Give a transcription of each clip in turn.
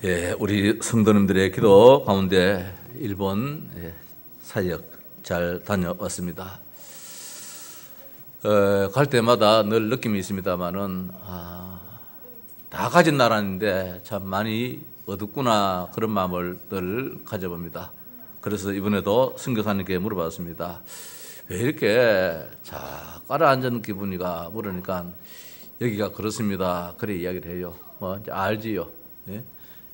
예, 우리 성도님들의 기도 가운데 일본 사역 잘 다녀왔습니다. 갈 때마다 늘 느낌이 있습니다만은 다 가진 나라인데 참 많이 어둡구나 그런 마음을 늘 가져봅니다. 그래서 이번에도 선교사님께 물어봤습니다. 왜 이렇게 가라앉은 기분이가 물으니까 여기가 그렇습니다. 그래 이야기를 해요. 뭐 이제 알지요. 예?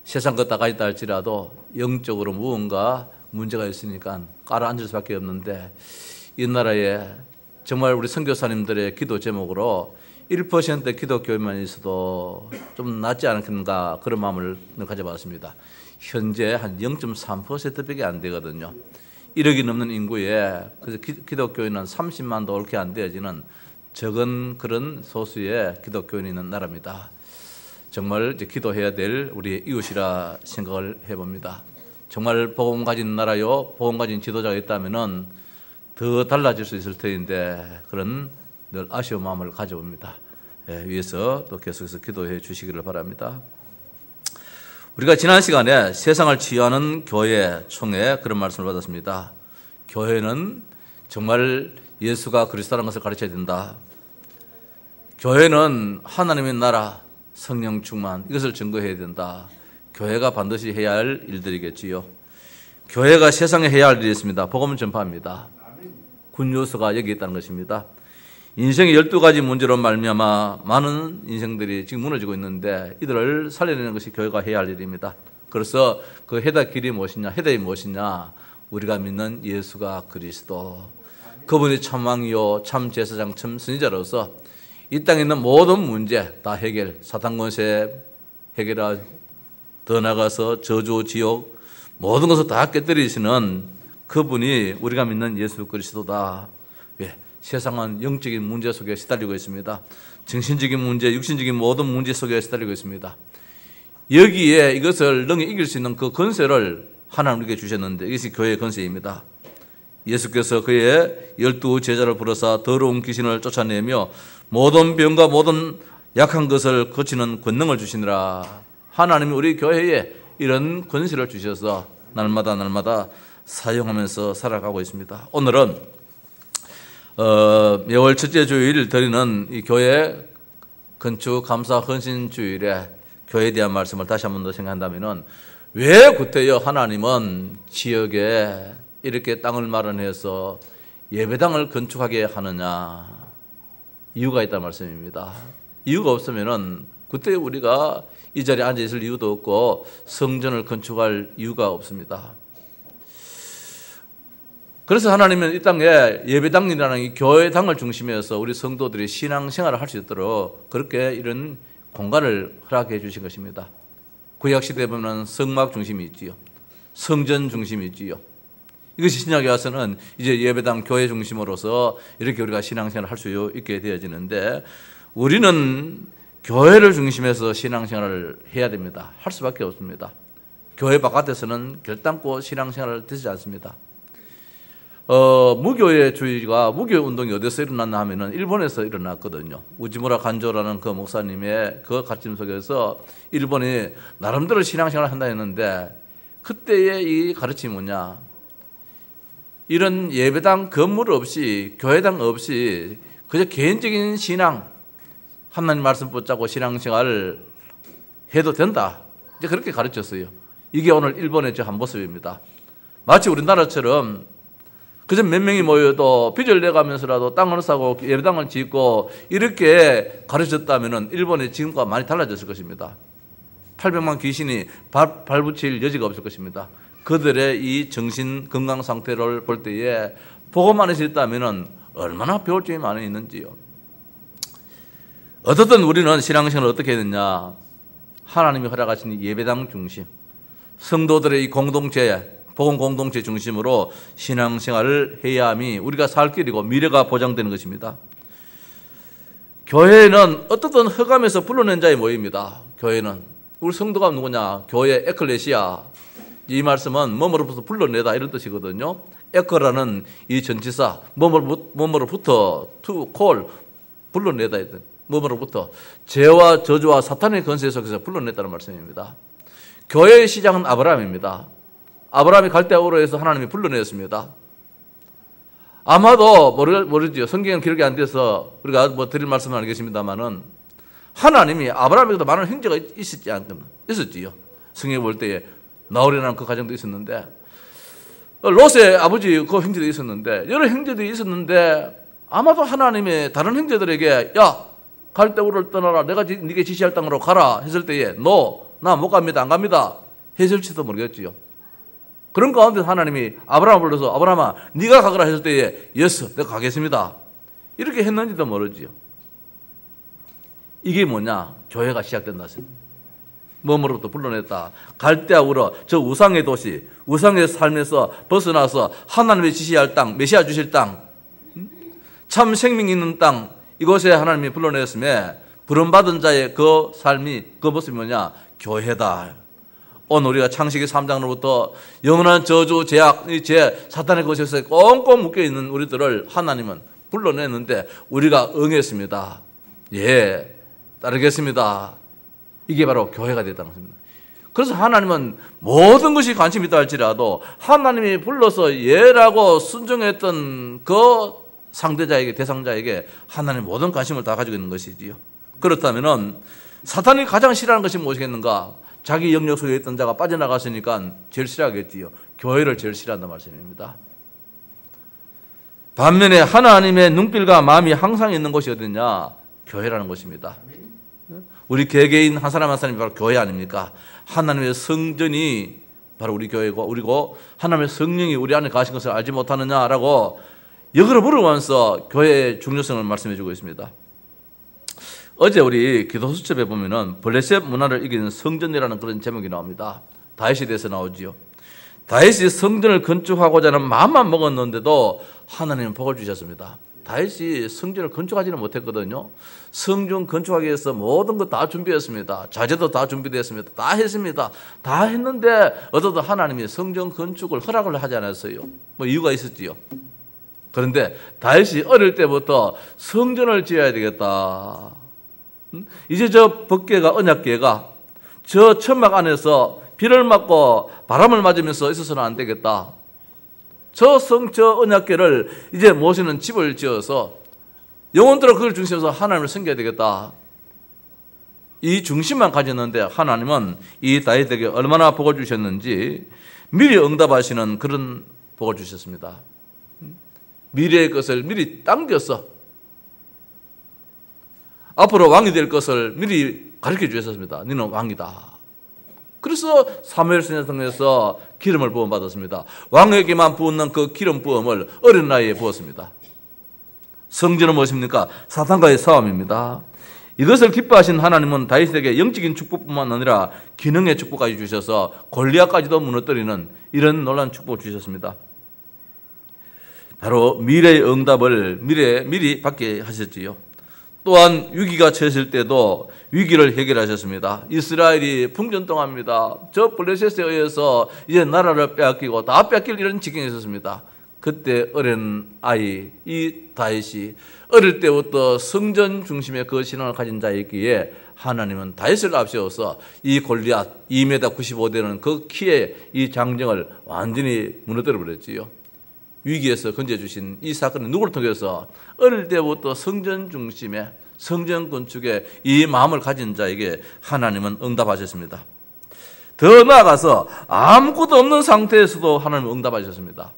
세상 것 다 가졌다 할지라도 영적으로 무언가 문제가 있으니까 가라앉을 수밖에 없는데 이 나라에 정말 우리 선교사님들의 기도 제목으로 1% 기독교인만 있어도 좀 낫지 않겠는가 그런 마음을 가져봤습니다. 현재 한 0.3%밖에 안 되거든요. 1억이 넘는 인구에 그래서 기독교인은 30만도 옳게 안 되어지는 적은 그런 소수의 기독교인이 있는 나라입니다. 정말 이제 기도해야 될 우리 이웃이라 생각을 해봅니다. 정말 복음 가진 나라요, 복음 가진 지도자가 있다면은 더 달라질 수 있을 터인데 그런 늘 아쉬운 마음을 가져봅니다. 위에서 또 계속해서 기도해 주시기를 바랍니다. 우리가 지난 시간에 세상을 치유하는 교회 총회 그런 말씀을 받았습니다. 교회는 정말 예수가 그리스도라는 것을 가르쳐야 된다. 교회는 하나님의 나라, 성령 충만 이것을 증거해야 된다. 교회가 반드시 해야 할 일들이겠지요. 교회가 세상에 해야 할 일이 있습니다. 복음을 전파합니다. 군 요소가 여기 있다는 것입니다. 인생의 12가지 문제로 말미암아 많은 인생들이 지금 무너지고 있는데 이들을 살려내는 것이 교회가 해야 할 일입니다. 그래서 그 해답 길이 무엇이냐, 해답이 무엇이냐, 우리가 믿는 예수가 그리스도, 그분이 참 왕이요 참 제사장 참 선지자로서 이 땅에 있는 모든 문제 다 해결, 사탄 권세 해결하고 더 나가서 저주, 지옥 모든 것을 다 깨뜨리시는 그분이 우리가 믿는 예수 그리스도다. 예, 세상은 영적인 문제 속에 시달리고 있습니다. 정신적인 문제, 육신적인 모든 문제 속에 시달리고 있습니다. 여기에 이것을 능히 이길 수 있는 그 권세를 하나님 우리에게 주셨는데 이것이 교회의 권세입니다. 예수께서 그의 12 제자를 부르사 더러운 귀신을 쫓아내며 모든 병과 모든 약한 것을 고치는 권능을 주시느라. 하나님이 우리 교회에 이런 권세를 주셔서 날마다 사용하면서 살아가고 있습니다. 오늘은 매월 첫째 주일 드리는 이 교회 건축 감사 헌신 주일에 교회에 대한 말씀을 다시 한 번 더 생각한다면은 왜 그때요 하나님은 지역에 이렇게 땅을 마련해서 예배당을 건축하게 하느냐? 이유가 있다는 말씀입니다. 이유가 없으면은 그때 우리가 이 자리에 앉아 있을 이유도 없고 성전을 건축할 이유가 없습니다. 그래서 하나님은 이 땅에 예배당이라는 이 교회당을 중심해서 우리 성도들이 신앙생활을 할 수 있도록 그렇게 이런 공간을 허락해 주신 것입니다. 구약시대에 보면 성막 중심이 있지요. 성전 중심이 있지요. 이것이 신약에 와서는 이제 예배당 교회 중심으로서 이렇게 우리가 신앙생활을 할 수 있게 되어지는데 우리는 교회를 중심해서 신앙생활을 해야 됩니다. 할 수밖에 없습니다. 교회 바깥에서는 결단코 신앙생활을 되지 않습니다. 무교의 주의가 무교 운동이 어디서 일어났나 하면은 일본에서 일어났거든요. 우지무라 간조라는 그 목사님의 그 가르침 속에서 일본이 나름대로 신앙생활을 한다 했는데 그때의 이 가르침이 뭐냐? 이런 예배당 건물 없이 교회당 없이 그저 개인적인 신앙 하나님 말씀 붙잡고 신앙생활을 해도 된다. 이제 그렇게 가르쳤어요. 이게 오늘 일본의 한 모습입니다. 마치 우리나라처럼 그저 몇 명이 모여도 빚을 내가면서라도 땅을 사고 예배당을 짓고 이렇게 가르쳤다면 일본의 지금과 많이 달라졌을 것입니다. 800만 귀신이 발붙일 여지가 없을 것입니다. 그들의 이 정신 건강 상태를 볼 때에 복음 안에서 있다면 얼마나 배울 점이 많이 있는지요. 어떻든 우리는 신앙생활을 어떻게 해야 되냐. 하나님이 허락하신 예배당 중심, 성도들의 이 공동체, 복음 공동체 중심으로 신앙생활을 해야 함이 우리가 살 길이고 미래가 보장되는 것입니다. 교회는 어떻든 허감에서 불러낸 자의 모임입니다. 교회는 우리 성도가 누구냐? 교회 에클레시아. 이 말씀은 뭐뭐로부터 불러내다 이런 뜻이거든요. 에커라는 이 전치사 뭐뭐로부터 to call 불러내다 뭐뭐로부터 죄와 저주와 사탄의 권세 속에서 불러냈다는 말씀입니다. 교회의 시작은 아브라함입니다. 아브라함이 갈대아 우르에서 하나님이 불러내었습니다. 아마도 모르죠. 성경은 기록이 안 돼서 우리가 뭐 드릴 말씀은 알겠습니다만은 하나님이 아브라함에게도 많은 형제가 있었지요. 성경에 볼 때에 나홀이라는 그 가정도 있었는데, 롯의 아버지 그 형제도 있었는데, 여러 형제들이 있었는데, 아마도 하나님이 다른 형제들에게 야, 갈대아 우르를 떠나라, 내가 네게 지시할 땅으로 가라 했을 때에 나 못 갑니다, 안 갑니다 했을지도 모르겠지요. 그런 가운데 하나님이 아브라함을 불러서 아브라함아 네가 가거라 했을 때에 예스, 내가 가겠습니다 이렇게 했는지도 모르지요. 이게 뭐냐? 교회가 시작된다. 몸으로부터 불러냈다. 갈대아 우르, 저 우상의 도시, 우상의 삶에서 벗어나서 하나님의 지시할 땅, 메시아 주실 땅, 참 생명 있는 땅, 이곳에 하나님이 불러냈음에 부름받은 자의 그 삶이, 그 모습이 뭐냐? 교회다. 오늘 우리가 창세기 3장으로부터 영원한 저주, 제약, 사탄의 것에서 꽁꽁 묶여있는 우리들을 하나님은 불러냈는데 우리가 응했습니다. 예, 따르겠습니다. 이게 바로 교회가 됐다는 것입니다. 그래서 하나님은 모든 것이 관심이 있다 할지라도 하나님이 불러서 예라고 순종했던 그 상대자에게, 대상자에게 하나님 모든 관심을 다 가지고 있는 것이지요. 그렇다면 사탄이 가장 싫어하는 것이 무엇이겠는가? 자기 영역 속에 있던 자가 빠져나갔으니까 제일 싫어하겠지요. 교회를 제일 싫어한다는 말씀입니다. 반면에 하나님의 눈길과 마음이 항상 있는 곳이 어디냐? 교회라는 것입니다. 우리 개개인 한 사람 한 사람이 바로 교회 아닙니까? 하나님의 성전이 바로 우리 교회고, 그리고 하나님의 성령이 우리 안에 가신 것을 알지 못하느냐라고 역으로 물어보면서 교회의 중요성을 말씀해 주고 있습니다. 어제 우리 기도 수첩에 보면은 블레셋 문화를 이기는 성전이라는 그런 제목이 나옵니다. 다윗에 대해서 나오지요. 다윗이 성전을 건축하고자 하는 마음만 먹었는데도 하나님은 복을 주셨습니다. 다윗이 성전을 건축하지는 못했거든요. 성전 건축하기 위해서 모든 것 다 준비했습니다. 자재도 다 준비되었습니다. 다 했습니다. 다 했는데 어쩌다 하나님이 성전 건축을 허락을 하지 않았어요. 뭐 이유가 있었지요. 그런데 다윗이 어릴 때부터 성전을 지어야 되겠다. 이제 저 법궤가, 언약궤가 저 천막 안에서 비를 맞고 바람을 맞으면서 있어서는 안 되겠다. 저 언약궤를 이제 모시는 집을 지어서 영혼들은 그걸 중심으로 하나님을 섬겨야 되겠다. 이 중심만 가졌는데 하나님은 이 다윗에게 얼마나 복을 주셨는지 미리 응답하시는 그런 복을 주셨습니다. 미래의 것을 미리 당겨서 앞으로 왕이 될 것을 미리 가르쳐 주셨습니다. 너는 왕이다. 그래서 사무엘서에 통해서 기름을 부음 받았습니다. 왕에게만 부었는 그 기름 부음을 어린 나이에 부었습니다. 성전은 무엇입니까? 사탄과의 싸움입니다. 이것을 기뻐하신 하나님은 다윗에게 영적인 축복뿐만 아니라 기능의 축복까지 주셔서 골리앗까지도 무너뜨리는 이런 놀라운 축복을 주셨습니다. 바로 미래의 응답을 미리 받게 하셨지요. 또한 위기가 처했을 때도 위기를 해결하셨습니다. 이스라엘이 풍전등합니다. 저 블레셋에 의해서 이제 나라를 빼앗기고 다 뺏길 이런 지경에 있었습니다. 그때 어린 아이 이 다윗이 어릴 때부터 성전 중심의 그 신앙을 가진 자였기에 하나님은 다윗을 앞세워서 이 골리앗 2m 95되는 그 키의 이 장정을 완전히 무너뜨려 버렸지요. 위기에서 건져주신 이 사건은 누구를 통해서 어릴 때부터 성전 중심의 성전 건축에 이 마음을 가진 자에게 하나님은 응답하셨습니다. 더 나아가서 아무것도 없는 상태에서도 하나님은 응답하셨습니다.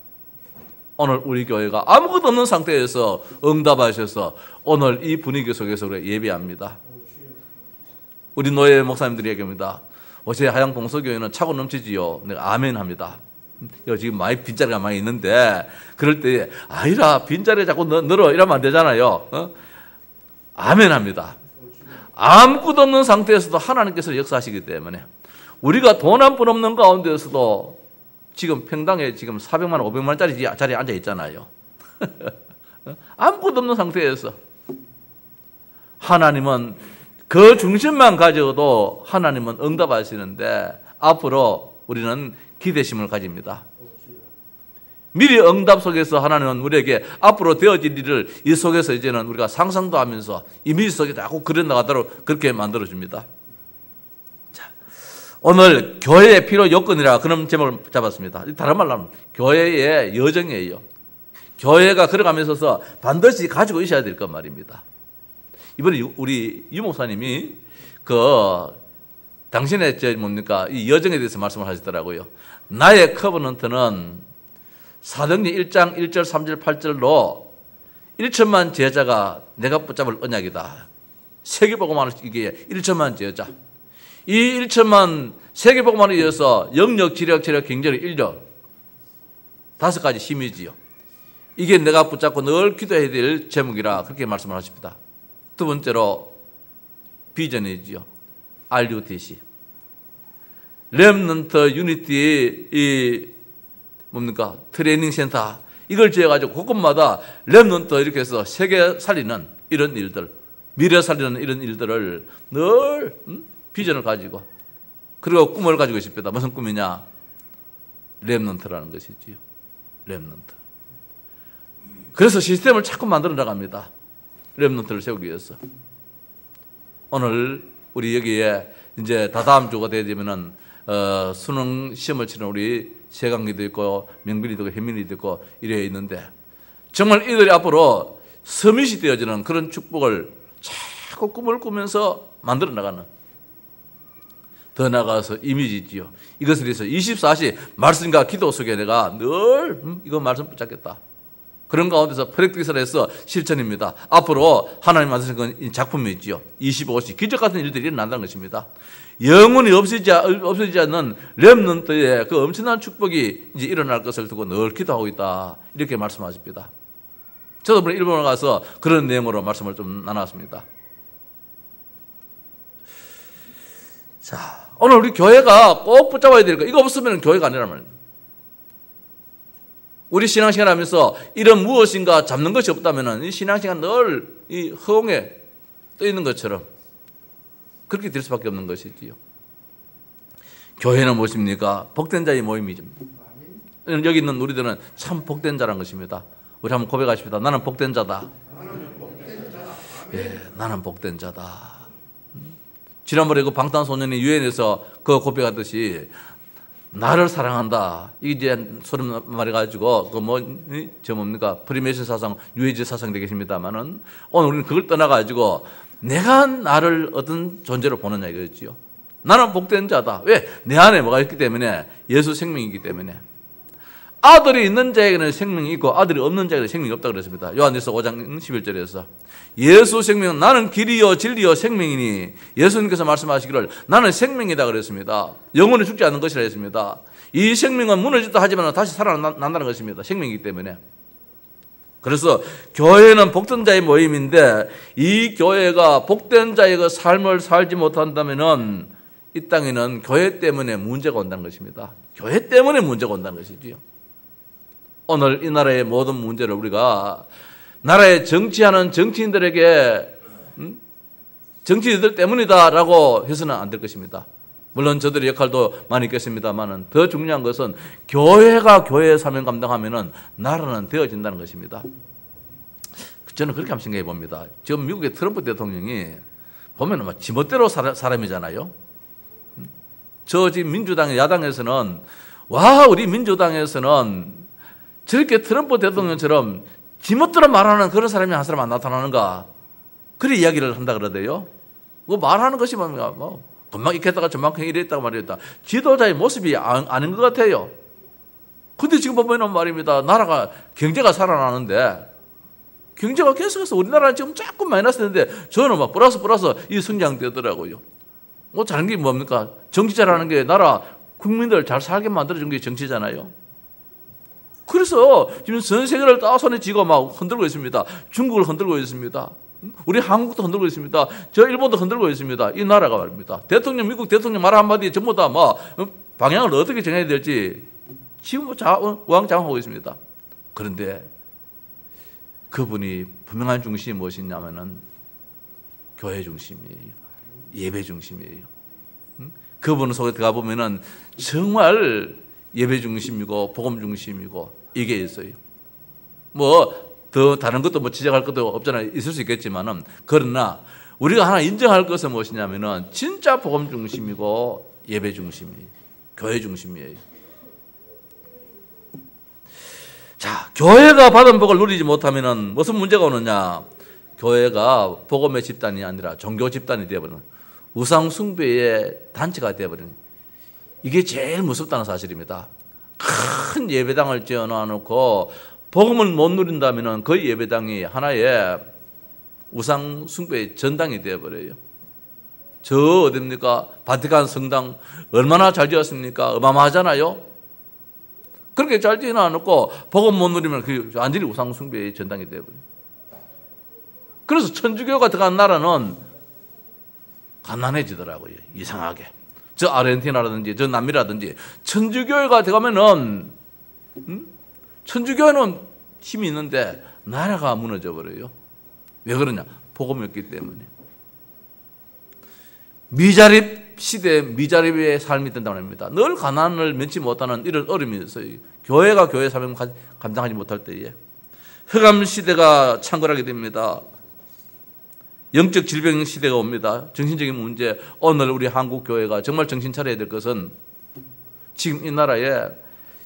오늘 우리 교회가 아무것도 없는 상태에서 응답하셔서 오늘 이 분위기 속에서 우리가 예배합니다. 우리 노예 목사님들이 얘기합니다. 어제 하양 동서교회는 차고 넘치지요. 내가 아멘 합니다. 지금 많이 빈자리가 많이 있는데 그럴 때 아니라 빈자리에 자꾸 늘어 이러면 안 되잖아요. 아멘 합니다. 아무것도 없는 상태에서도 하나님께서 역사하시기 때문에 우리가 돈 한 푼 없는 가운데서도 지금 평당에 지금 400만 원, 500만 원짜리 자리에 앉아 있잖아요. 아무것도 없는 상태에서 하나님은 그 중심만 가져도 하나님은 응답하시는데 앞으로 우리는 기대심을 가집니다. 미리 응답 속에서 하나님은 우리에게 앞으로 되어질 일을 이 속에서 이제는 우리가 상상도 하면서 이미지 속에 자꾸 그려나가도록 그렇게 만들어줍니다. 자, 오늘 교회의 필요 요건이라 그런 제목을 잡았습니다. 다른 말로 하면 교회의 여정이에요. 교회가 걸어가면서 반드시 가지고 있어야 될 것 말입니다. 이번에 우리 유 목사님이 당신의 이 여정에 대해서 말씀을 하시더라고요. 나의 커버넌트는 사도행전 1장 1절 3절 8절로 1천만 제자가 내가 붙잡을 언약이다. 세계복음화는 이게 1천만 제자. 이 1천만 세계복음화를 위해서 영역, 지력, 체력, 경제력, 인력 5가지 힘이지요. 이게 내가 붙잡고 늘 기도해야 될 제목이라 그렇게 말씀을 하십니다. 두 번째로 비전이지요. RUTC. 렘넌트 유니티 트레이닝 센터 이걸 지어가지고 곳곳마다 렘넌트 이렇게 해서 세계 살리는 이런 일들, 미래 살리는 이런 일들을 늘 비전을 가지고 그리고 꿈을 가지고 있습니다. 무슨 꿈이냐? 렘넌트라는 것이지요. 렘넌트. 그래서 시스템을 자꾸 만들어 나갑니다. 렘넌트를 세우기 위해서. 오늘 우리 여기에 이제 다다음 주가 되면은 수능 시험을 치는 우리 세강기도 있고 명빈이도 있고 혜민이도 있고 이래 있는데 정말 이들이 앞으로 서밋이 되어지는 그런 축복을 자꾸 꿈을 꾸면서 만들어 나가는 더 나아가서 이미지지요. 이것을 위해서 24시 말씀과 기도 속에 내가 늘 이거 말씀 붙잡겠다. 그런 가운데서 프랙티스를 해서 실천입니다. 앞으로 하나님 만드신 건 작품이 있지요. 25시 기적 같은 일들이 일어난다는 것입니다. 영원히 없어지지 않는 렘넌트의 그 엄청난 축복이 이제 일어날 것을 두고 늘 기도하고 있다. 이렇게 말씀하십니다. 저도 이번에 일본에 가서 그런 내용으로 말씀을 좀 나눴습니다. 자, 오늘 우리 교회가 꼭 붙잡아야 될 거, 이거 없으면 교회가 아니란 말입니다. 우리 신앙시간 하면서 이런 무엇인가 잡는 것이 없다면 이 신앙시간 늘 이 허공에 떠 있는 것처럼 그렇게 될 수밖에 없는 것이지요. 교회는 무엇입니까? 복된 자의 모임이죠. 여기 있는 우리들은 참 복된 자란 것입니다. 우리 한번 고백하십시다. 나는 복된 자다. 예, 나는 복된 자다. 지난번에 그 방탄소년이 유엔에서 그 고백하듯이 나를 사랑한다. 이제 소름 말해가지고 뭡니까? 프리메이션 사상, 뉴에이지 사상 되겠습니다만은 오늘 우리는 그걸 떠나가지고 내가 나를 어떤 존재로 보느냐 이거였지요. 나는 복된 자다. 왜? 내 안에 뭐가 있기 때문에 예수 생명이기 때문에. 아들이 있는 자에게는 생명이 있고 아들이 없는 자에게는 생명이 없다고 그랬습니다. 요한일서 5장 11절에서 예수 생명은 나는 길이요 진리요 생명이니 예수님께서 말씀하시기를 나는 생명이다 그랬습니다. 영원히 죽지 않는 것이라 했습니다. 이 생명은 무너지다 하지만 다시 살아난다는 것입니다. 생명이기 때문에. 그래서 교회는 복된 자의 모임인데 이 교회가 복된 자의 그 삶을 살지 못한다면은 이 땅에는 교회 때문에 문제가 온다는 것입니다. 교회 때문에 문제가 온다는 것이지요. 오늘 이 나라의 모든 문제를 우리가 나라에 정치하는 정치인들에게 정치인들 때문이다라고 해서는 안 될 것입니다. 물론 저들의 역할도 많이 있겠습니다만 더 중요한 것은 교회가 교회의 사명 감당하면은 나라는 되어진다는 것입니다. 저는 그렇게 한번 생각해 봅니다. 지금 미국의 트럼프 대통령이 보면은 막 지멋대로 사람이잖아요. 저 지금 민주당 야당에서는 우리 민주당에서는 저렇게 트럼프 대통령처럼 지멋대로 말하는 그런 사람이 한 사람 안 나타나는가? 그래 이야기를 한다 그러대요. 말하는 것이 금방 익혔다가 저만큼 이랬다고 말했다. 지도자의 모습이 아닌 것 같아요. 근데 지금 보면 말입니다. 나라가 경제가 살아나는데 경제가 계속해서 우리나라는 지금 조금 마이너스 되는데 저는 막 플러스 이 성장되더라고요. 잘하는 게 뭡니까? 정치 잘하는 게 나라 국민들 잘 살게 만들어준 게 정치잖아요. 그래서 지금 전 세계를 다 손에 쥐고 막 흔들고 있습니다. 중국을 흔들고 있습니다. 우리 한국도 흔들고 있습니다. 저 일본도 흔들고 있습니다. 이 나라가 말입니다. 미국 대통령 말 한마디에 전부 다 방향을 어떻게 정해야 될지 지금 우왕좌왕하고 있습니다. 그런데 그분이 분명한 중심이 무엇이냐면은 교회 중심이에요. 예배 중심이에요. 그분 속에 들어가 보면은 정말 예배 중심이고 복음 중심이고 이게 있어요. 더 다른 것도 지적할 것도 없잖아요. 있을 수 있겠지만은 그러나 우리가 하나 인정할 것은 무엇이냐면은 진짜 복음 중심이고 예배 중심이에요. 교회 중심이에요. 자, 교회가 받은 복을 누리지 못하면은 무슨 문제가 오느냐? 교회가 복음의 집단이 아니라 종교 집단이 되어버리는, 우상 숭배의 단체가 되어버리는, 이게 제일 무섭다는 사실입니다. 큰 예배당을 지어놓고 복음을 못 누린다면은 그 예배당이 하나의 우상 숭배의 전당이 되어버려요. 저 어딥니까? 바티칸 성당 얼마나 잘 지었습니까? 어마어마하잖아요. 그렇게 잘 지어놓고 복음 못 누리면 그 완전히 우상 숭배의 전당이 되어버려요. 그래서 천주교가 들어간 나라는 가난해지더라고요. 이상하게. 저 아르헨티나라든지 저 남미라든지 천주교회가 들어가면은 천주교회는 힘이 있는데 나라가 무너져 버려요. 왜 그러냐? 복음이 없기 때문에. 미자립 시대에 미자립의 삶이 된다고 합니다. 늘 가난을 면치 못하는 이런 어려움이 있어요. 교회가 교회 사명 감당하지 못할 때에 흑암 시대가 창궐하게 됩니다. 영적 질병 시대가 옵니다. 정신적인 문제. 오늘 우리 한국 교회가 정말 정신 차려야 될 것은 지금 이 나라에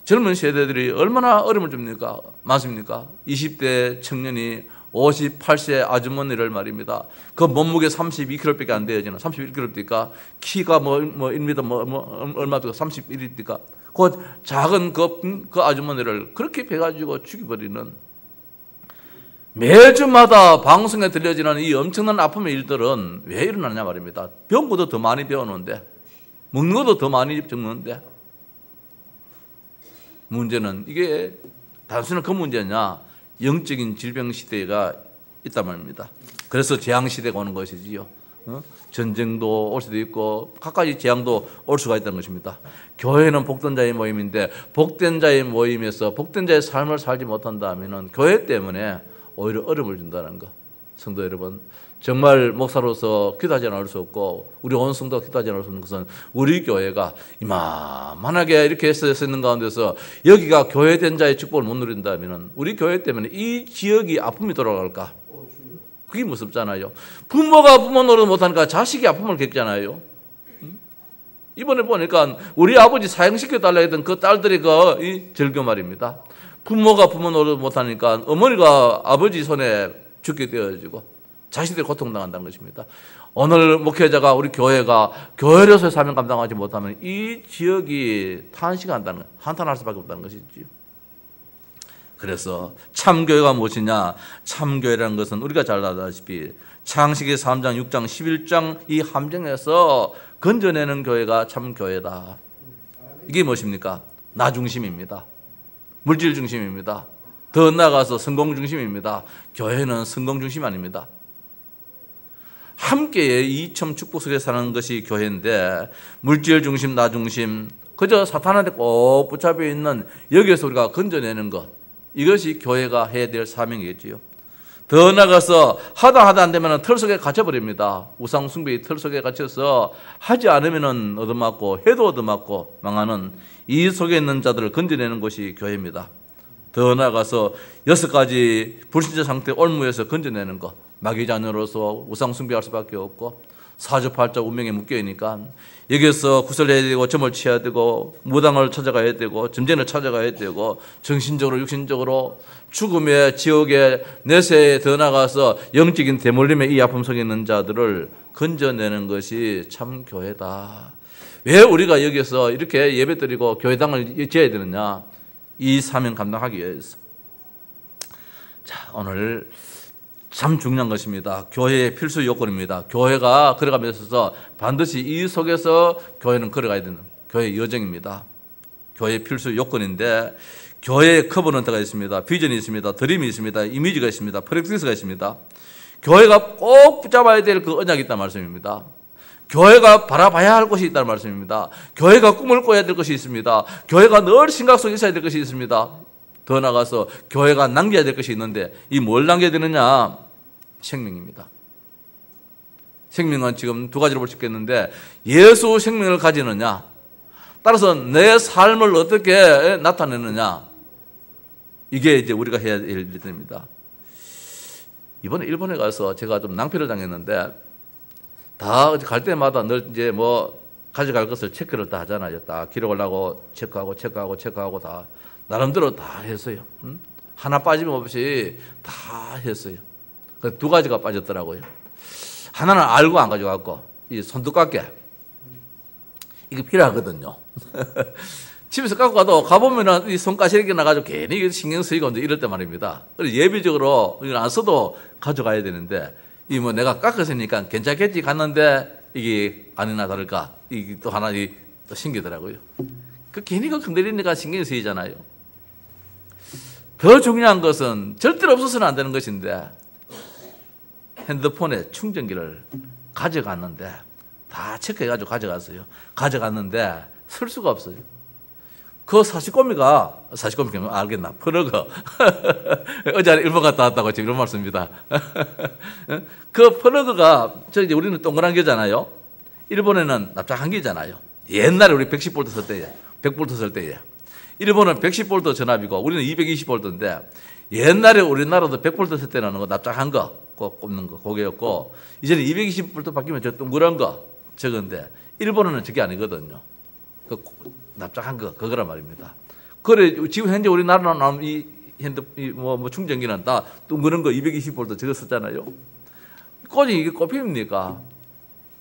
젊은 세대들이 얼마나 어려움을 줍니까? 많습니까? 20대 청년이 58세 아주머니를 말입니다. 그 몸무게 32kg밖에 안 돼요. 31kg니까 키가 1m 얼마 되고 31이니까 그 작은 그 아주머니를 그렇게 배가지고 죽여버리는, 매주마다 방송에 들려지는 이 엄청난 아픔의 일들은 왜 일어나냐 말입니다. 배운 것도 더 많이 배우는데, 먹는 것도 더 많이 적는데, 문제는 이게 단순한 그 문제냐, 영적인 질병 시대가 있단 말입니다. 그래서 재앙 시대가 오는 것이지요. 전쟁도 올 수도 있고 각가지 재앙도 올 수가 있다는 것입니다. 교회는 복된 자의 모임인데 복된 자의 모임에서 복된 자의 삶을 살지 못한다면 교회 때문에 오히려 어려움을 준다는 것. 성도 여러분, 정말 목사로서 기도하지 않을 수 없고 우리 온 성도가 기도하지 않을 수 없는 것은 우리 교회가 이만하게 이렇게 쓰는 가운데서 여기가 교회된 자의 축복을 못 누린다면 우리 교회 때문에 이 지역이 아픔이 돌아갈까? 그게 무섭잖아요. 부모가 부모 노릇 못하니까 자식이 아픔을 겪잖아요. 이번에 보니까 우리 아버지 사형시켜달라 했던 그 딸들이 그 절규 말입니다. 부모가 부모 노릇 못하니까 어머니가 아버지 손에 죽게 되어지고 자식들이 고통당한다는 것입니다. 오늘 목회자가 우리 교회가 교회로서의 사명 감당하지 못하면 이 지역이 탄식한다는, 한탄할 수밖에 없다는 것이지요. 그래서 참교회가 무엇이냐? 참교회라는 것은 우리가 잘 알다시피 창세기 3장, 6장, 11장 이 함정에서 건져내는 교회가 참교회다. 이게 무엇입니까? 나 중심입니다. 물질 중심입니다. 더 나아가서 성공 중심입니다. 교회는 성공 중심 아닙니다. 함께의 이점 축복 속에 사는 것이 교회인데 물질 중심, 나 중심, 그저 사탄한테 꼭 붙잡혀 있는 여기에서 우리가 건져내는 것, 이것이 교회가 해야 될 사명이겠지요. 더 나아가서 하다 안 되면 틀 속에 갇혀버립니다. 우상 숭배의 틀 속에 갇혀서 하지 않으면 얻어맞고 해도 얻어맞고 망하는 이 속에 있는 자들을 건져내는 것이 교회입니다. 더 나아가서 6가지 불신자 상태 올무에서 건져내는 것, 마귀 자녀로서 우상 숭배할 수밖에 없고 사주팔자 운명에 묶여있으니까 여기서 구설해야 되고 점을 치어야 되고 무당을 찾아가야 되고 점쟁이를 찾아가야 되고 정신적으로 육신적으로 죽음의 지옥의 내세에 더 나가서 영적인 대물림의 이 아픔 속에 있는 자들을 건져내는 것이 참 교회다. 왜 우리가 여기서 이렇게 예배드리고 교회당을 지어야 되느냐? 이 사명 감당하기 위해서. 자, 오늘 참 중요한 것입니다. 교회의 필수 요건입니다. 교회가 걸어가면서 반드시 이 속에서 교회는 걸어가야 되는 교회의 여정입니다. 교회의 필수 요건인데 교회의 커버는 들어가 있습니다. 비전이 있습니다. 드림이 있습니다. 이미지가 있습니다. 프랙티스가 있습니다. 교회가 꼭 붙잡아야 될 그 언약이 있다는 말씀입니다. 교회가 바라봐야 할 것이 있다는 말씀입니다. 교회가 꿈을 꿔야 될 것이 있습니다. 교회가 늘 생각 속에 있어야 될 것이 있습니다. 더 나가서 교회가 남겨야 될 것이 있는데 이 뭘 남겨야 되느냐? 생명입니다. 생명은 지금 두 가지로 볼 수 있겠는데 예수 생명을 가지느냐, 따라서 내 삶을 어떻게 나타내느냐, 이게 이제 우리가 해야 될 일입니다. 이번에 일본에 가서 제가 좀 낭패를 당했는데 다 갈 때마다 늘 이제 가져갈 것을 체크를 다 하잖아요. 다 기록을 하고 체크하고 다 나름대로 다 했어요. 하나 빠짐없이 다 했어요. 그 두 가지가 빠졌더라고요. 하나는 알고 안 가져갔고, 이 손톱깎이. 이게 필요하거든요. 집에서 갖고 가도 가보면은 이 손가시력이 나가지고 괜히 신경 쓰이고 이제 이럴 때 말입니다. 그래서 예비적으로 이걸 안 써도 가져가야 되는데, 이 뭐 내가 깎았으니까 괜찮겠지 갔는데 이게 아니나 다를까. 이게 또 하나 또 신기더라고요. 그 괜히 그 건드리니까 신경이 쓰이잖아요. 더 중요한 것은 절대로 없어서는 안 되는 것인데, 핸드폰에 충전기를 가져갔는데, 다 체크해가지고 가져갔어요. 가져갔는데, 쓸 수가 없어요. 그 사시꼬미가 알겠나? 플러그. 어제 일본 갔다 왔다고 지금 이런 말씀입니다. 그 플러그가, 저기 우리는 동그란 게잖아요. 일본에는 납작한 게잖아요. 옛날에 우리 110V 쓸 때에, 100V 쓸 때에. 일본은 110V 전압이고, 우리는 220V인데, 옛날에 우리나라도 100V 쓸 때는 거 납작한 거, 꼽는 거, 그게였고, 이제는 220V 바뀌면 저 동그란 거, 저건데, 일본어는 저게 아니거든요. 그 납작한 거, 그거란 말입니다. 그래, 지금 현재 우리나라는 이 충전기는 다 동그란 거 220V 저거 썼잖아요. 꽂이 이게 꼽힙니까?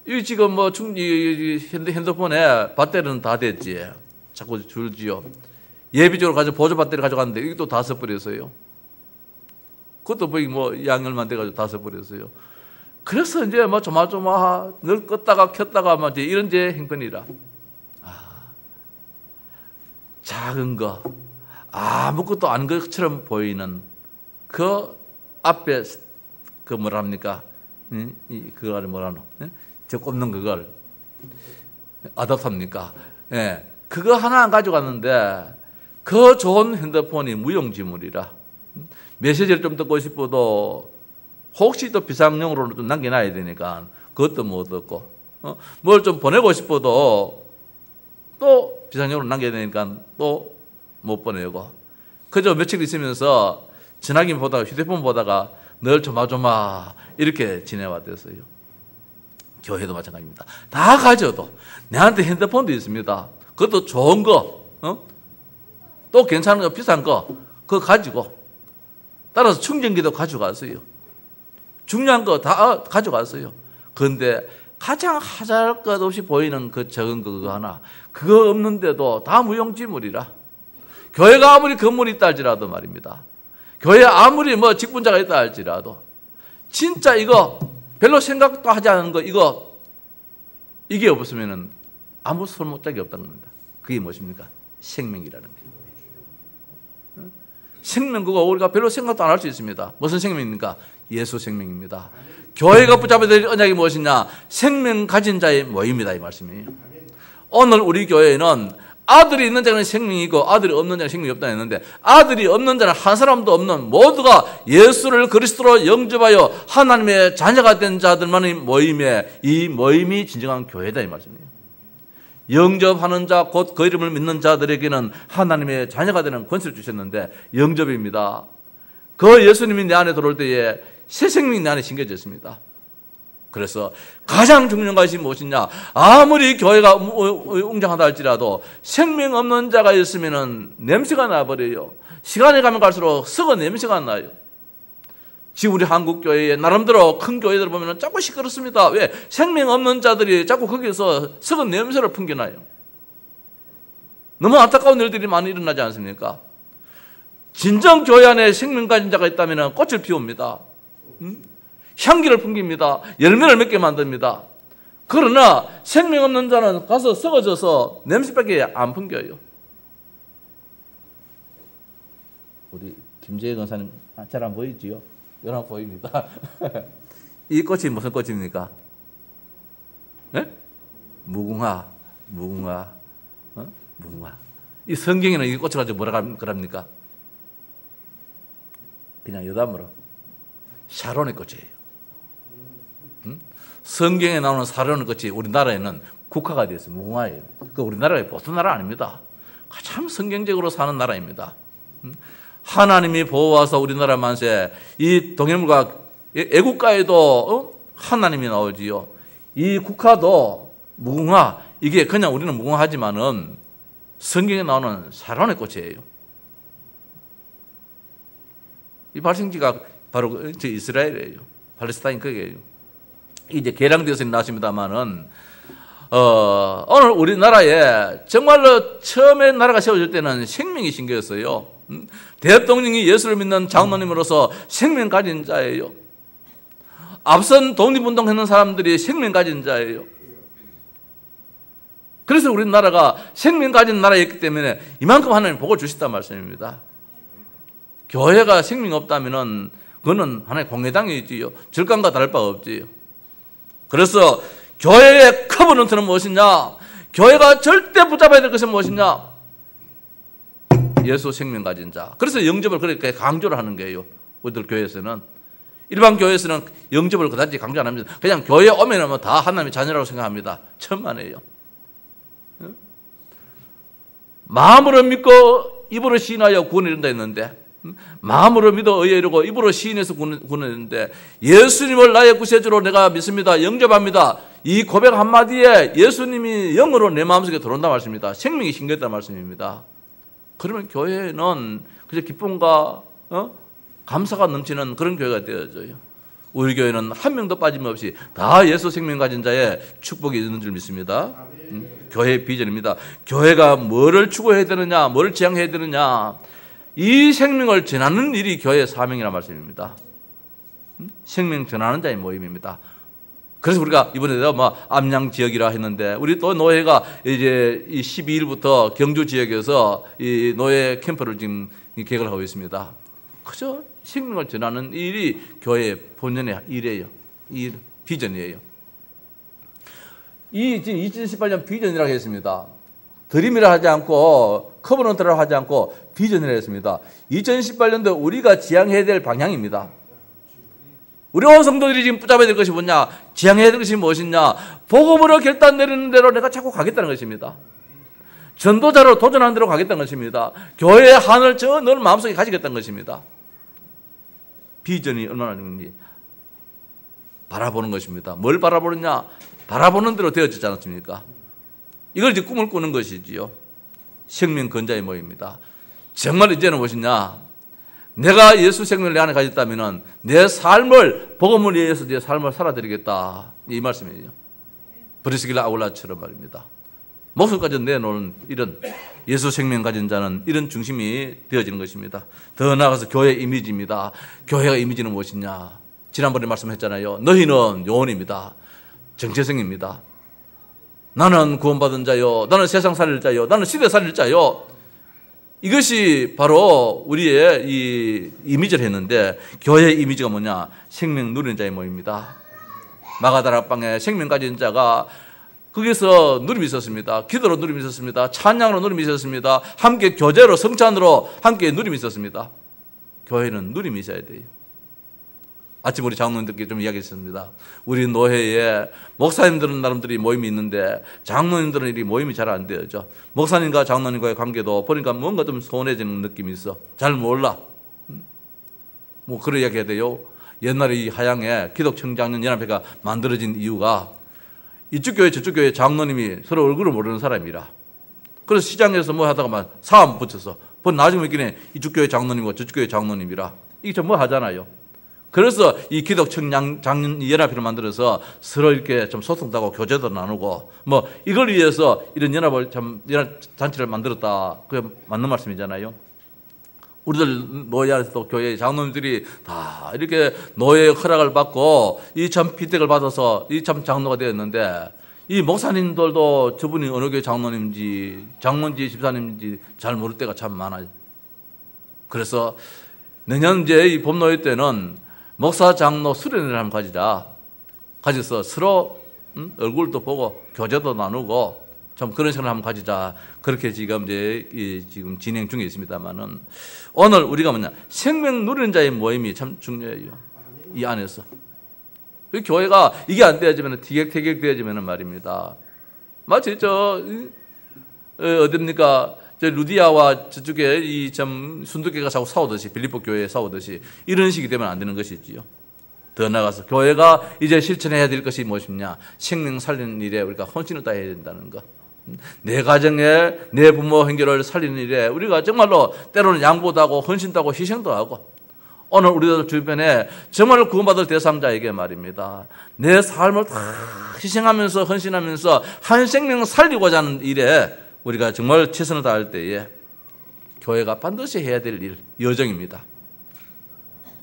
이 지금 핸드폰에 배터리는 다 됐지. 자꾸 줄지요. 예비적으로 보조 배터리 가져갔는데, 이게 또 다 써버렸어요. 그것도 양열만 돼가지고 다 써버렸어요. 그래서 이제 조마조마 늘 껐다가 켰다가 이제 이런 행편이라. 작은 거, 아무것도 아닌 것처럼 보이는 그 앞에 그걸 뭐라노? 저 꼽는 그걸 아답탑니까? 예. 그거 하나 안 가져갔는데 그 좋은 핸드폰이 무용지물이라. 메시지를 좀 듣고 싶어도 혹시 또 비상용으로 좀 남겨놔야 되니까 그것도 못 듣고, 뭘 좀 보내고 싶어도 또 비상용으로 남겨야 되니까 또 못 보내고, 그저 며칠 있으면서 전화기 보다가 휴대폰 보다가 늘 조마조마 이렇게 지내왔댔어요. 교회도 마찬가지입니다. 다 가져도 내한테 핸드폰도 있습니다. 그것도 좋은 거, 또 괜찮은 거, 비싼 거, 그거 가지고 따라서 충전기도 가져갔어요. 중요한 거 다 가져갔어요. 그런데 가장 하잘 것 없이 보이는 그 적은 거 그거 하나, 그거 없는데도 다 무용지물이라. 교회가 아무리 건물이 있다 할지라도 말입니다. 교회에 아무리 직분자가 있다 할지라도 진짜 이거 별로 생각도 하지 않은 거 이게 없으면은 아무 소용짝이 없다는 겁니다. 그게 무엇입니까? 생명이라는 거예요. 생명 그거 우리가 별로 생각도 안 할 수 있습니다. 무슨 생명입니까? 예수 생명입니다. 교회가 붙잡아야 될 언약이 무엇이냐? 생명 가진 자의 모임이다 이 말씀이에요. 오늘 우리 교회에는 아들이 있는 자는 생명이 있고 아들이 없는 자는 생명이 없다 했는데, 아들이 없는 자는 한 사람도 없는 모두가 예수를 그리스도로 영접하여 하나님의 자녀가 된 자들만의 모임에, 이 모임이 진정한 교회다 이 말씀이에요. 영접하는 자, 곧 그 이름을 믿는 자들에게는 하나님의 자녀가 되는 권세를 주셨는데 영접입니다. 그 예수님이 내 안에 들어올 때에 새 생명이 내 안에 심겨졌습니다. 그래서 가장 중요한 것이 무엇이냐? 아무리 교회가 웅장하다 할지라도 생명 없는 자가 있으면 냄새가 나버려요. 시간이 가면 갈수록 썩은 냄새가 나요. 지금 우리 한국 교회에 나름대로 큰 교회들 보면 자꾸 시끄럽습니다. 왜? 생명 없는 자들이 자꾸 거기서 썩은 냄새를 풍겨나요. 너무 안타까운 일들이 많이 일어나지 않습니까? 진정 교회 안에 생명 가진 자가 있다면 꽃을 피웁니다. 향기를 풍깁니다. 열매를 맺게 만듭니다. 그러나 생명 없는 자는 가서 썩어져서 냄새밖에 안 풍겨요. 우리 김재희 권사님 잘 안 보이지요? 연합 보입니다. 이 꽃이 무슨 꽃입니까? 네? 무궁화. 무궁화. 이 성경에는 이 꽃을 가지고 뭐라 그럽니까? 그냥 여담으로 샤론의 꽃이에요. 성경에 나오는 샤론의 꽃이 우리나라에는 국화가 되었어요. 무궁화예요. 그 우리나라가 보통 나라 아닙니다. 참 성경적으로 사는 나라입니다. 하나님이 보호하사 우리나라 만세, 이 동해물과 애국가에도 하나님이 나오지요. 이 국화도 무궁화, 이게 그냥 우리는 무궁하지만은 성경에 나오는 사랑의 꽃이에요. 이 발생지가 바로 저 이스라엘이에요. 팔레스타인 거기에요. 이제 개량되어서 나왔습니다만은 오늘 우리나라에 정말로 처음에 나라가 세워질 때는 생명이 신기했어요. 대통령이 예수를 믿는 장로님으로서 생명 가진 자예요. 앞선 독립운동했는 사람들이 생명 가진 자예요. 그래서 우리나라가 생명 가진 나라였기 때문에 이만큼 하나님 복을 주셨단 말씀입니다. 교회가 생명이 없다면은 그거는 하나의 공회당이지요. 절간과 다를 바가 없지요. 그래서 교회의 커버넌트는 무엇이냐? 교회가 절대 붙잡아야 될 것은 무엇이냐? 예수 생명 가진 자. 그래서 영접을 그렇게 강조를 하는 거예요. 우리들 교회에서는. 일반 교회에서는 영접을 그다지 강조 안 합니다. 그냥 교회에 오면 다 하나님의 자녀라고 생각합니다. 천만에요. 마음으로 믿고 입으로 시인하여 구원을 이룬다 했는데, 마음으로 믿어 의에 이르고 입으로 시인해서 구원을 이루는데, 예수님을 나의 구세주로 내가 믿습니다, 영접합니다, 이 고백 한마디에 예수님이 영으로 내 마음속에 들어온다 말씀입니다. 생명이 신겼다 말씀입니다. 그러면 교회는 그저 기쁨과 감사가 넘치는 그런 교회가 되어져요. 우리 교회는 한 명도 빠짐없이 다 예수 생명 가진 자의 축복이 있는 줄 믿습니다. 교회의 비전입니다. 교회가 뭐를 추구해야 되느냐, 뭐를 지향해야 되느냐, 이 생명을 전하는 일이 교회의 사명이라는 말씀입니다. 생명 전하는 자의 모임입니다. 그래서 우리가 이번에도 암양 지역이라 했는데, 우리 또 노회가 이제 12일부터 경주 지역에서 이 노회 캠프를 지금 계획을 하고 있습니다. 그저 생명을 전하는 일이 교회의 본연의 일이에요. 이 비전이에요. 이 지금 2018년 비전이라고 했습니다. 드림이라 하지 않고 커버넌트라고 하지 않고 비전이라고 했습니다. 2018년도 우리가 지향해야 될 방향입니다. 우리 온 성도들이 지금 붙잡아야 될 것이 뭐냐? 지향해야 될 것이 무엇이냐? 복음으로 결단 내리는 대로 내가 자꾸 가겠다는 것입니다. 전도자로 도전하는 대로 가겠다는 것입니다. 교회의 한을 저 너를 마음속에 가지겠다는 것입니다. 비전이 얼마나 중요한지 바라보는 것입니다. 뭘 바라보느냐? 바라보는 대로 되어지지 않았습니까? 이걸 이제 꿈을 꾸는 것이지요. 생명 건자의 모임입니다. 정말 이제는 무엇이냐? 내가 예수 생명을 내 안에 가졌다면 내 삶을 복음을 위해서 내 삶을 살아드리겠다, 이 말씀이에요. 브리스길라 아울라처럼 말입니다. 목숨까지 내놓은 이런 예수 생명 가진 자는 이런 중심이 되어지는 것입니다. 더 나아가서 교회 이미지입니다. 교회가 이미지는 무엇이냐? 지난번에 말씀했잖아요. 너희는 요원입니다. 정체성입니다. 나는 구원받은 자요, 나는 세상 살릴 자요, 나는 시대 살릴 자요. 이것이 바로 우리의 이 이미지를 했는데, 교회의 이미지가 뭐냐? 생명 누리는 자의 모임입니다. 마가다락방에 생명 가진 자가 거기서 누림이 있었습니다. 기도로 누림이 있었습니다. 찬양으로 누림이 있었습니다. 함께 교제로, 성찬으로 함께 누림이 있었습니다. 교회는 누림이 있어야 돼요. 아침 우리 장로님들께 좀 이야기했습니다. 우리 노회에 목사님들은 나름대로 모임이 있는데 장로님들은 이 모임이 잘 안 되어져. 목사님과 장로님과의 관계도 보니까 뭔가 좀 소원해지는 느낌이 있어. 잘 몰라. 뭐 그런 이야기 해야 돼요. 옛날에 이 하양에 기독청장년연합회가 만들어진 이유가 이쪽 교회 저쪽 교회 장로님이 서로 얼굴을 모르는 사람이라. 그래서 시장에서 뭐 하다가 사람 붙여서 나중에 있긴 이쪽 교회 장로님과 저쪽 교회 장로님이라. 이게 좀 뭐 하잖아요. 그래서 이 기독청장년연합회를 만들어서 서로 이렇게 좀 소통도 하고 교제도 나누고 뭐 이걸 위해서 이런 연합 잔치를 만들었다. 그게 맞는 말씀이잖아요. 우리들 노예 안에서도 교회 장로님들이 다 이렇게 노예의 허락을 받고 이 참 피택을 받아서 이 참 장로가 되었는데, 이 목사님들도 저분이 어느 교회 장로님인지 장로인지 집사님인지 잘 모를 때가 참 많아요. 그래서 내년 이제 이 봄노예 때는 목사 장로 수련회를 한번 가져서 서로 얼굴도 보고 교제도 나누고 좀 그런 시간을 한번 가지자. 그렇게 지금 지금 진행 중에 있습니다만은, 오늘 우리가 뭐냐? 생명 누리는 자의 모임이 참 중요해요. 이 안에서. 교회가 이게 안 되어지면 티격태격 되어지면 말입니다. 마치 어딥니까? 루디아와 저쪽에 이 참 순두개가 자꾸 싸우듯이, 빌립보 교회에 싸우듯이 이런 식이 되면 안 되는 것이지요. 더 나아가서 교회가 이제 실천해야 될 것이 무엇이냐? 생명 살리는 일에 우리가 헌신을 다해야 된다는 것. 내 가정에 내 부모 형제를 살리는 일에 우리가 정말로 때로는 양보도 하고 헌신도 하고 희생도 하고, 오늘 우리들 주변에 정말 구원받을 대상자에게 말입니다, 내 삶을 다 희생하면서 헌신하면서 한 생명 살리고자 하는 일에 우리가 정말 최선을 다할 때에 교회가 반드시 해야 될 일, 여정입니다.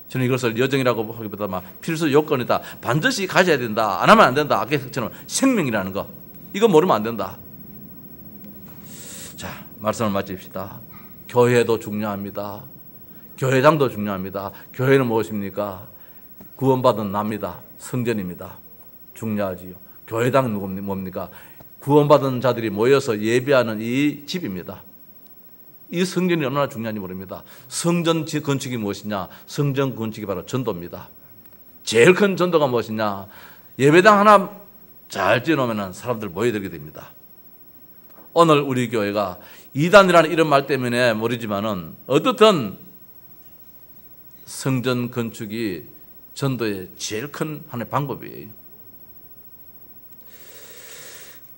저는 이것을 여정이라고 하기보다 필수 요건이다, 반드시 가져야 된다, 안 하면 안 된다. 아까처럼 생명이라는 거, 이거 모르면 안 된다. 자, 말씀을 마칩시다. 교회도 중요합니다. 교회당도 중요합니다. 교회는 무엇입니까? 구원받은 납니다. 성전입니다. 중요하지요. 교회당은 뭡니까? 구원받은 자들이 모여서 예배하는 이 집입니다. 이 성전이 얼마나 중요한지 모릅니다. 성전 건축이 무엇이냐? 성전 건축이 바로 전도입니다. 제일 큰 전도가 무엇이냐? 예배당 하나 잘 지어놓으면 사람들 모여들게 됩니다. 오늘 우리 교회가 이단이라는 이런 말 때문에 모르지만은 어떻든 성전 건축이 전도의 제일 큰 하나의 방법이에요.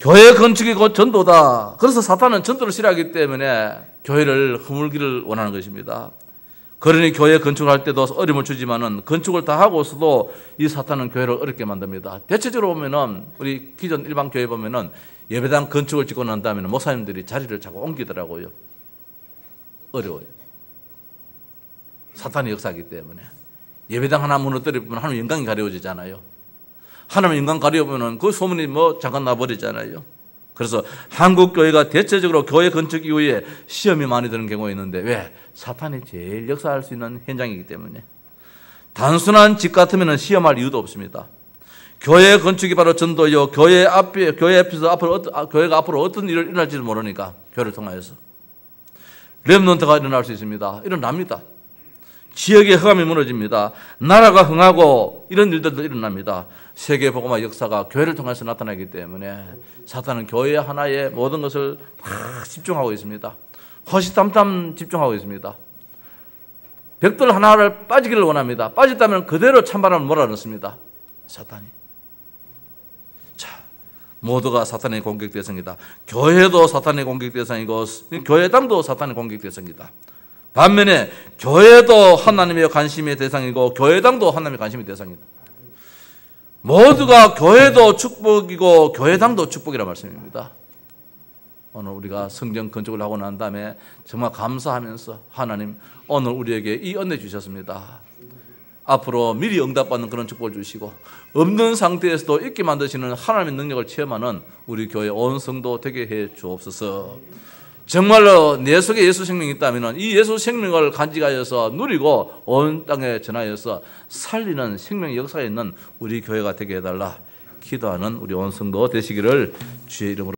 교회 건축이 곧 전도다. 그래서 사탄은 전도를 싫어하기 때문에 교회를 허물기를 원하는 것입니다. 그러니 교회 건축을 할 때도 어려움을 주지만은 건축을 다 하고서도 이 사탄은 교회를 어렵게 만듭니다. 대체적으로 보면은 우리 기존 일반 교회 보면은 예배당 건축을 짓고 난 다음에는 목사님들이 자리를 자꾸 옮기더라고요. 어려워요. 사탄의 역사이기 때문에. 예배당 하나 무너뜨리면 하나님 영광이 가려워지잖아요. 하나님 영광 가려우면 그 소문이 잠깐 나버리잖아요. 그래서 한국 교회가 대체적으로 교회 건축 이후에 시험이 많이 드는 경우가 있는데, 왜? 사탄이 제일 역사할 수 있는 현장이기 때문에. 단순한 집 같으면 시험할 이유도 없습니다. 교회 건축이 바로 전도요. 교회 앞에서 교회가 앞으로 어떤 일을 일어날지를 모르니까 교회를 통하여서 렘넌트가 일어날 수 있습니다. 일어납니다. 지역의 흑암이 무너집니다. 나라가 흥하고 이런 일들도 일어납니다. 세계복음화 역사가 교회를 통해서 나타나기 때문에 사탄은 교회 하나에 모든 것을 다 집중하고 있습니다. 허시탐탐 집중하고 있습니다. 벽돌 하나를 빠지기를 원합니다. 빠졌다면 그대로 찬바람을 몰아넣습니다. 사탄이. 자, 모두가 사탄의 공격 대상이다. 교회도 사탄의 공격 대상이고 교회당도 사탄의 공격 대상이다. 반면에 교회도 하나님의 관심의 대상이고 교회당도 하나님의 관심의 대상이다. 모두가 교회도 축복이고 교회당도 축복이라는 말씀입니다. 오늘 우리가 성전 건축을 하고 난 다음에 정말 감사하면서, 하나님 오늘 우리에게 이 은혜 주셨습니다. 앞으로 미리 응답받는 그런 축복을 주시고 없는 상태에서도 있게 만드시는 하나님의 능력을 체험하는 우리 교회 온 성도 되게 해 주옵소서. 정말로 내 속에 예수 생명이 있다면 이 예수 생명을 간직하여서 누리고 온 땅에 전하여서 살리는 생명의 역사에 있는 우리 교회가 되게 해달라 기도하는 우리 온 성도 되시기를 주의 이름으로